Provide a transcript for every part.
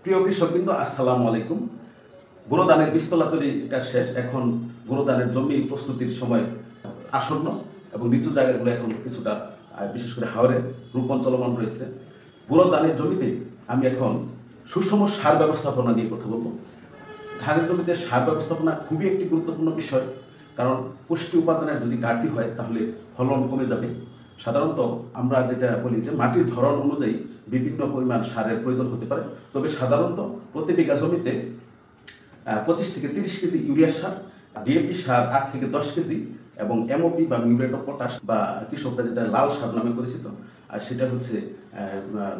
প্রিয় কৃষকবৃন্দ, আসসালামু আলাইকুম। বোরো ধানের বীজতলা তৈরিটা শেষ। এখন বোরো ধানের জমি প্রস্তুতির সময় আসন্ন এবং নিচু জায়গাগুলো এখন কিছুটা বিশেষ করে হাওরে রোপণ চলমান রয়েছে। বোরো ধানের জমিতে আমি এখন সুষম সার ব্যবস্থাপনা নিয়ে কথা বলবো। ধানের জমিতে সার ব্যবস্থাপনা খুবই একটি গুরুত্বপূর্ণ বিষয়, কারণ পুষ্টি উপাদানের যদি ঘাটতি হয় তাহলে ফলন কমে যাবে। সাধারণত আমরা যেটা বলি যে মাটির ধরন অনুযায়ী বিভিন্ন পরিমাণ সারের প্রয়োজন হতে পারে, তবে সাধারণত প্রতি বিঘা জমিতে 25 থেকে 30 কেজি ইউরিয়া সার, ডিএপি সার 8 থেকে 10 কেজি এবং এমওপি বা মিউরেট অফ পটাশ বা কৃষকরা যেটা লাল সার নামে পরিচিত, আর সেটা হচ্ছে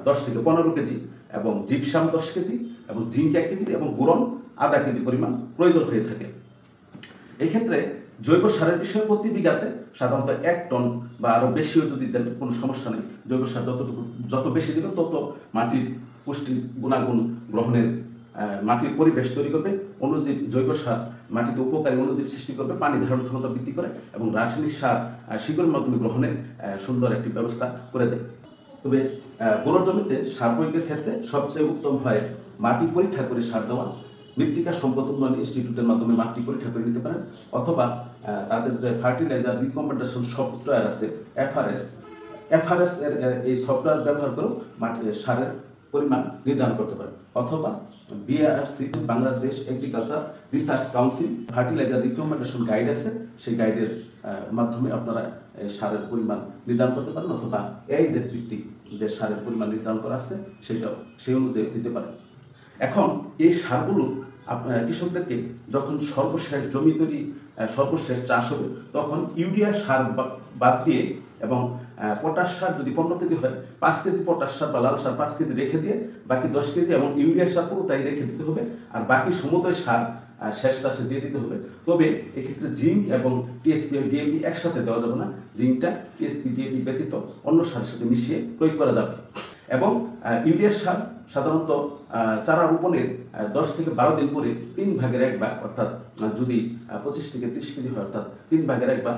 10 থেকে 15 কেজি এবং জিপসাম 10 কেজি এবং জিঙ্ক 1 কেজি এবং বোরন আধা কেজি পরিমাণ প্রয়োজন হয়ে থাকে। এই ক্ষেত্রে জৈব সারের বিষয়ে প্রতি বিঘাতে সাধারণত 1 টন বা আরও বেশিও যদি দেন কোনো সমস্যা নেই। জৈব সার যত বেশি দিল তত মাটির পুষ্টি গুণাগুণ গ্রহণের, মাটির পরিবেশ তৈরি করবে। অণুজীব জৈব সার মাটিতে উপকারী অণুজীব সৃষ্টি করবে, পানি ধারণ ক্ষমতা বৃদ্ধি করে এবং রাসায়নিক সার শিকড়ের মাধ্যমে গ্রহণের সুন্দর একটি ব্যবস্থা করে দেয়। তবে বোরো জমিতে সার প্রয়োগের ক্ষেত্রে সবচেয়ে উত্তম হয় মাটি পরীক্ষা করে সার দেওয়া। মৃত্তিকা সম্পদ উন্নয়ন ইনস্টিটিউটের মাধ্যমে মাটি পরীক্ষা করে নিতে পারেন, অথবা তাদের যে ফার্টিলাইজার রিকমেন্ডেশন সফটওয়্যার আছে এফআরএস এর এই সফটওয়্যার ব্যবহার করেও সারের পরিমাণ নির্ধারণ করতে পারেন, অথবা BRC Bangladesh agriculture research council fertiliser recommendation guide আছে, সেই গাইডের মাধ্যমে আপনারা সারের পরিমাণ নির্ধারণ করতে পারেন, অথবা এইজেড ভিত্তিক যে সারের পরিমাণ নির্ধারণ করা আছে সেটাও সেই অনুযায়ী দিতে পারেন। এখন এই সারগুলো কৃষকদেরকে যখন সর্বশেষ জমি তৈরি সর্বশেষ চাষ হবে তখন ইউরিয়া সার বাদ দিয়ে এবং পটাশ সার যদি 15 কেজি হয় 5 কেজি পটাশ সার বা লাল সার 5 কেজি রেখে দিয়ে বাকি 10 কেজি এবং ইউরিয়া সার পুরোটাই রেখে দিতে হবে, আর বাকি সমুদ্রের সার শেষ চাষে দিয়ে দিতে হবে। তবে এক্ষেত্রে জিঙ্ক এবং টিএসপি ও ডিএপি একসাথে দেওয়া যাবে না। জিঙ্কটা টিএসপি ডিএপি ব্যতীত অন্য সারের সাথে মিশিয়ে প্রয়োগ করা যাবে। এবং ইউরিয়া সার সাধারণত চারা রোপণের 10 থেকে 12 দিন পরে 3 ভাগের 1 ভাগ, অর্থাৎ যদি 25 থেকে 30 কেজি হয় অর্থাৎ 3 ভাগের 1 ভাগ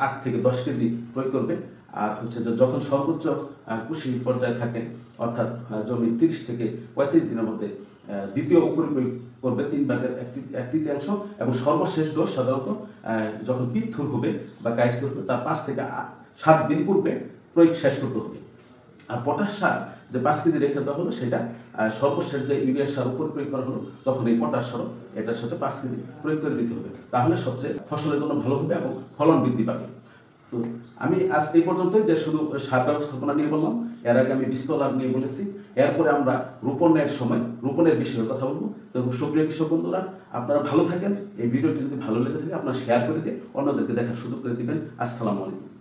8 থেকে 10 কেজি প্রয়োগ করবে। আর হচ্ছে যে যখন সর্বোচ্চ কুশি পর্যায়ে থাকে অর্থাৎ জমি 30 থেকে 35 দিনের মধ্যে দ্বিতীয় উপরিপ্রয়োগ করবে 3 ভাগের 1/3, এবং সর্বশেষ ডোজ সাধারণত যখন পিথুর হবে বা কায়স্থ হবে তার 5 থেকে 7 দিন পূর্বে প্রয়োগ শেষ করতে হবে। আর পটাশ সার যে 5 কেজি রেখে দেওয়া হলো সেটা সর্বশেষ যে ইউরিয়া সার উপর প্রয়োগ করা হলো তখন এই পটাশ সারও এটার সাথে 5 কেজি প্রয়োগ করে দিতে হবে, তাহলে সবচেয়ে ফসলের জন্য ভালো হবে এবং ফলন বৃদ্ধি পাবে। তো আমি আজ এই পর্যন্তই যে শুধু সার ব্যবস্থাপনা নিয়ে বললাম, এর আগে আমি বীজতলা নিয়ে বলেছি, এরপরে আমরা রোপণের সময় রোপণের বিষয়ে কথা বলবো। তো সুপ্রিয় কৃষক বন্ধুরা, আপনারা ভালো থাকেন। এই ভিডিওটি যদি ভালো লেগে থাকে আপনারা শেয়ার করে দিয়ে অন্যদেরকে দেখার সুযোগ করে দিবেন। আসসালামু আলাইকুম।